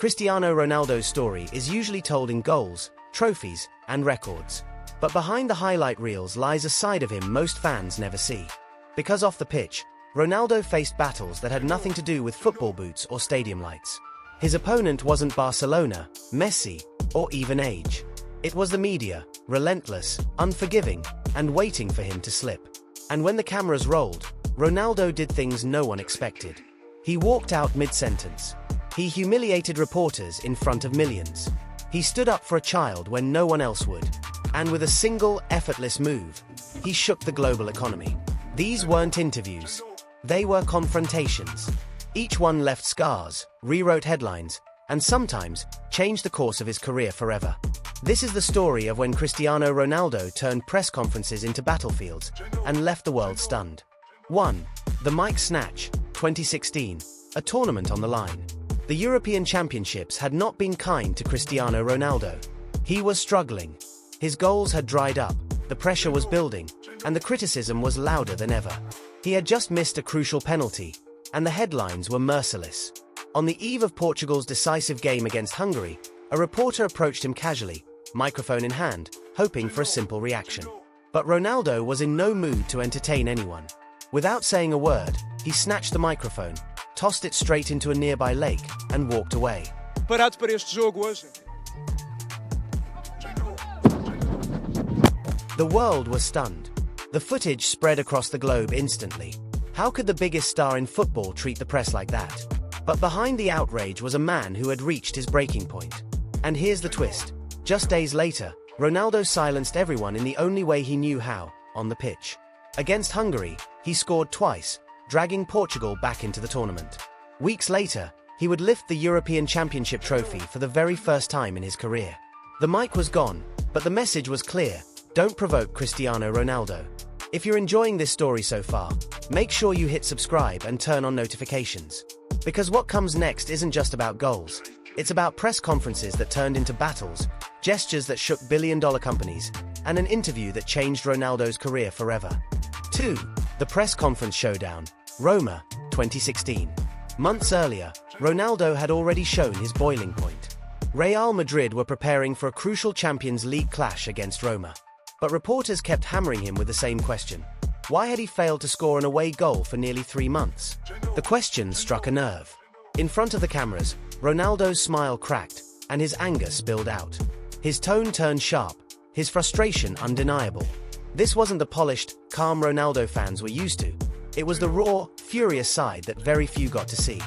Cristiano Ronaldo's story is usually told in goals, trophies, and records. But behind the highlight reels lies a side of him most fans never see. Because off the pitch, Ronaldo faced battles that had nothing to do with football boots or stadium lights. His opponent wasn't Barcelona, Messi, or even age. It was the media, relentless, unforgiving, and waiting for him to slip. And when the cameras rolled, Ronaldo did things no one expected. He walked out mid-sentence. He humiliated reporters in front of millions. He stood up for a child when no one else would. And with a single, effortless move, he shook the global economy. These weren't interviews. They were confrontations. Each one left scars, rewrote headlines, and sometimes changed the course of his career forever. This is the story of when Cristiano Ronaldo turned press conferences into battlefields and left the world stunned. 1. The Mic Snatch, 2016, a tournament on the line. The European Championships had not been kind to Cristiano Ronaldo. He was struggling. His goals had dried up, the pressure was building, and the criticism was louder than ever. He had just missed a crucial penalty, and the headlines were merciless. On the eve of Portugal's decisive game against Hungary, a reporter approached him casually, microphone in hand, hoping for a simple reaction. But Ronaldo was in no mood to entertain anyone. Without saying a word, he snatched the microphone, tossed it straight into a nearby lake, and walked away. Parados para este jogo hoje. The world was stunned. The footage spread across the globe instantly. How could the biggest star in football treat the press like that? But behind the outrage was a man who had reached his breaking point. And here's the twist. Just days later, Ronaldo silenced everyone in the only way he knew how, on the pitch. Against Hungary, he scored twice, dragging Portugal back into the tournament. Weeks later, he would lift the European Championship trophy for the very first time in his career. The mic was gone, but the message was clear. Don't provoke Cristiano Ronaldo. If you're enjoying this story so far, make sure you hit subscribe and turn on notifications. Because what comes next isn't just about goals. It's about press conferences that turned into battles, gestures that shook billion-dollar companies, and an interview that changed Ronaldo's career forever. 2. The Press Conference Showdown, Roma, 2016. Months earlier, Ronaldo had already shown his boiling point. Real Madrid were preparing for a crucial Champions League clash against Roma. But reporters kept hammering him with the same question. Why had he failed to score an away goal for nearly 3 months? The question struck a nerve. In front of the cameras, Ronaldo's smile cracked, and his anger spilled out. His tone turned sharp, his frustration undeniable. This wasn't the polished, calm Ronaldo fans were used to. It was the raw, furious side that very few got to see.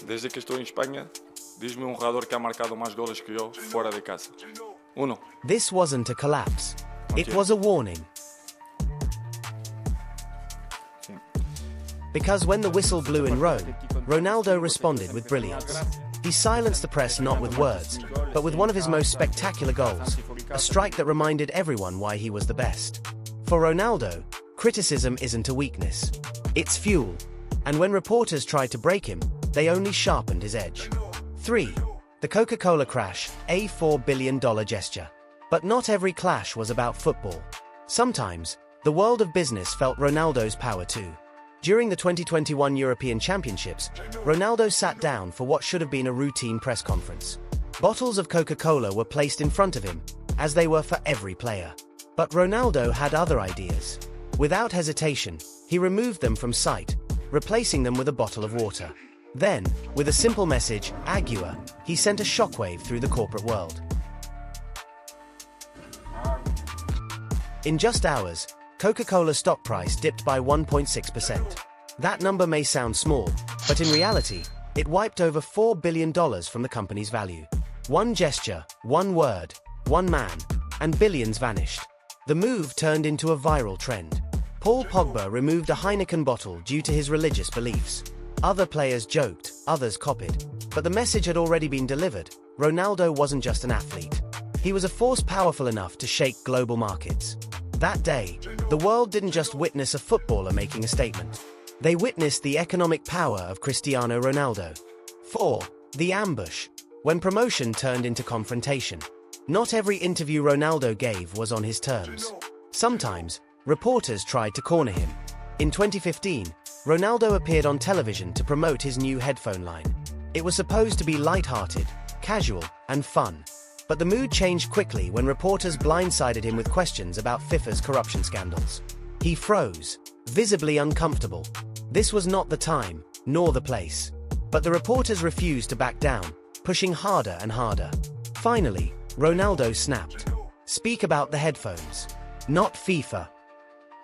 Desde que estou em Espanha, diz-me jogador que ha marcado mais goles que eu fora de casa. 1. This wasn't a collapse. It was a warning. Because when the whistle blew in Rome, Ronaldo responded with brilliance. He silenced the press not with words, but with one of his most spectacular goals, a strike that reminded everyone why he was the best. For Ronaldo, criticism isn't a weakness. It's fuel. And when reporters tried to break him, they only sharpened his edge. 3. The Coca-Cola crash, a $4 billion gesture. But not every clash was about football. Sometimes, the world of business felt Ronaldo's power too. During the 2021 European Championships, Ronaldo sat down for what should have been a routine press conference. Bottles of Coca-Cola were placed in front of him, as they were for every player. But Ronaldo had other ideas. Without hesitation, he removed them from sight, replacing them with a bottle of water. Then, with a simple message, Agua, he sent a shockwave through the corporate world. In just hours, Coca-Cola's stock price dipped by 1.6%. That number may sound small, but in reality, it wiped over $4 billion from the company's value. One gesture, one word, one man, and billions vanished. The move turned into a viral trend. Paul Pogba removed a Heineken bottle due to his religious beliefs. Other players joked, others copied. But the message had already been delivered. Ronaldo wasn't just an athlete. He was a force powerful enough to shake global markets. That day, the world didn't just witness a footballer making a statement. They witnessed the economic power of Cristiano Ronaldo. 4. The ambush. When promotion turned into confrontation. Not every interview Ronaldo gave was on his terms. Sometimes, reporters tried to corner him. In 2015, Ronaldo appeared on television to promote his new headphone line. It was supposed to be light-hearted, casual, and fun. But the mood changed quickly when reporters blindsided him with questions about FIFA's corruption scandals. He froze, visibly uncomfortable. This was not the time, nor the place. But the reporters refused to back down, pushing harder and harder. Finally, Ronaldo snapped. Speak about the headphones, not FIFA.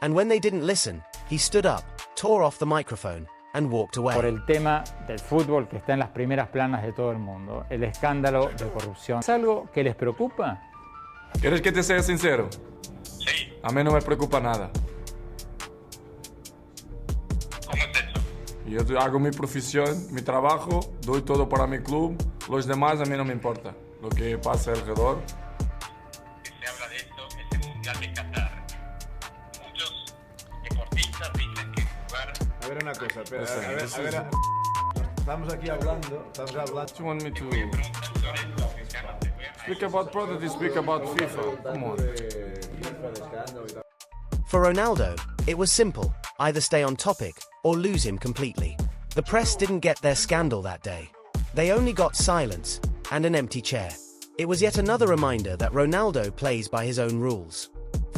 And when they didn't listen, he stood up, tore off the microphone, and walked away. Por el tema del fútbol que está en las primeras planas de todo el mundo, el escándalo de corrupción. ¿Es algo que les preocupa? ¿Quieres que te sea sincero? Sí. A mí no me preocupa nada. ¿Cómo es eso? Yo hago mi profesión, mi trabajo, doy todo para mi club. Los demás a mí no me importa. Lo que pasa alrededor. Que se habla de esto es el Mundial de Qatar. Muchos deportistas dicen que jugar... A ver una cosa, espera, estamos aquí hablando. Do you want me to Preguntas sobre esto, Cristiano, te voy a... speak about product, speak about FIFA? Come on. For Ronaldo, it was simple, either stay on topic or lose him completely. The press didn't get their scandal that day. They only got silence and an empty chair. It was yet another reminder that Ronaldo plays by his own rules.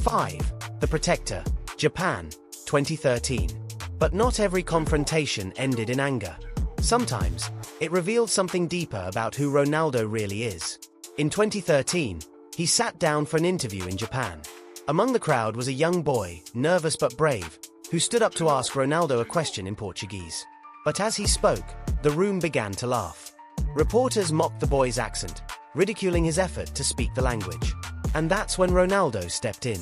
5. The Protector, Japan, 2013. But not every confrontation ended in anger. Sometimes, it revealed something deeper about who Ronaldo really is. In 2013, he sat down for an interview in Japan. Among the crowd was a young boy, nervous but brave, who stood up to ask Ronaldo a question in Portuguese. But as he spoke, the room began to laugh. Reporters mocked the boy's accent, ridiculing his effort to speak the language. And that's when Ronaldo stepped in.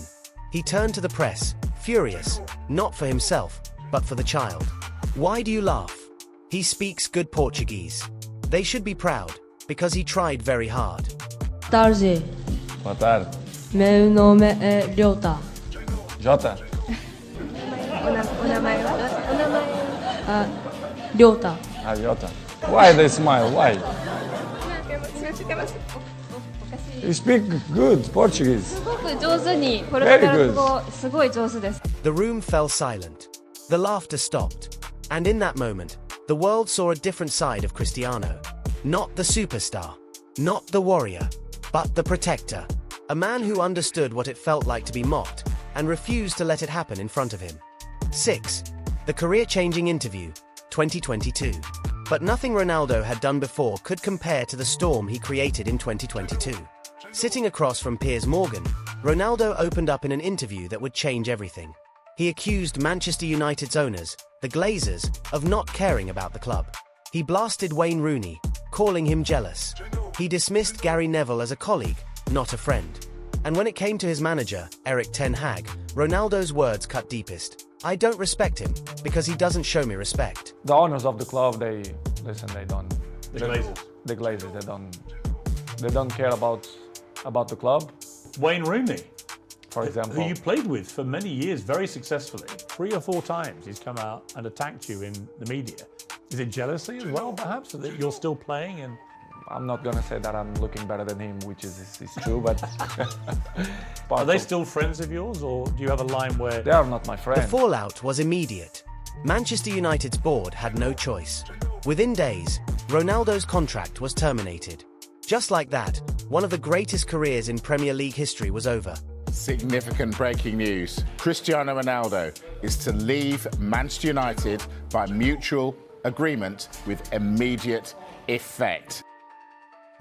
He turned to the press, furious, not for himself, but for the child. Why do you laugh? He speaks good Portuguese. They should be proud, because he tried very hard. Tarde. Boa tarde. Meu nome é Ryota. Jota. Ryota. Ah, Jota. Why they smile? Why? You speak good Portuguese. すごく上手にポルトガル語すごい上手です。 The room fell silent. The laughter stopped. And in that moment, the world saw a different side of Cristiano. Not the superstar, not the warrior, but the protector. A man who understood what it felt like to be mocked and refused to let it happen in front of him. 6. The career-changing interview, 2022. But nothing Ronaldo had done before could compare to the storm he created in 2022. Sitting across from Piers Morgan, Ronaldo opened up in an interview that would change everything. He accused Manchester United's owners, the Glazers, of not caring about the club. He blasted Wayne Rooney, calling him jealous. He dismissed Gary Neville as a colleague, not a friend. And when it came to his manager, Erik ten Hag, Ronaldo's words cut deepest. I don't respect him, because he doesn't show me respect. The owners of the club, they don't. The Glazers. The Glazers, they don't care about the club. Wayne Rooney, For example, who you played with for many years very successfully. 3 or 4 times he's come out and attacked you in the media. Is it jealousy as well, perhaps, that you're still playing? And I'm not gonna say that I'm looking better than him, which is true, but are they still friends of yours, or do you have a line where they are not my The friends? fallout was immediate. Manchester United's board had no choice. Within days, Ronaldo's contract was terminated. Just like that, one of the greatest careers in Premier League history was over. Significant breaking news. Cristiano Ronaldo is to leave Manchester United by mutual agreement with immediate effect.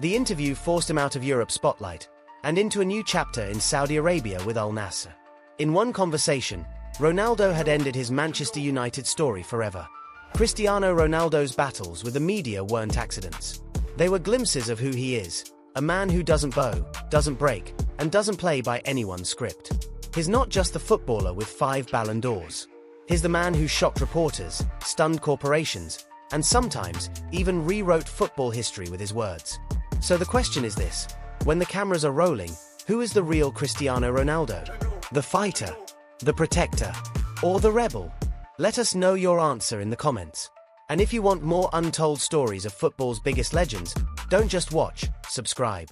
The interview forced him out of Europe's spotlight and into a new chapter in Saudi Arabia with Al Nassr. In one conversation, Ronaldo had ended his Manchester United story forever. Cristiano Ronaldo's battles with the media weren't accidents. They were glimpses of who he is, a man who doesn't bow, doesn't break, and doesn't play by anyone's script. He's not just the footballer with 5 Ballon d'Ors. He's the man who shocked reporters, stunned corporations, and sometimes even rewrote football history with his words. So the question is this: when the cameras are rolling, who is the real Cristiano Ronaldo? The fighter, the protector, or the rebel? Let us know your answer in the comments. And if you want more untold stories of football's biggest legends, don't just watch, subscribe.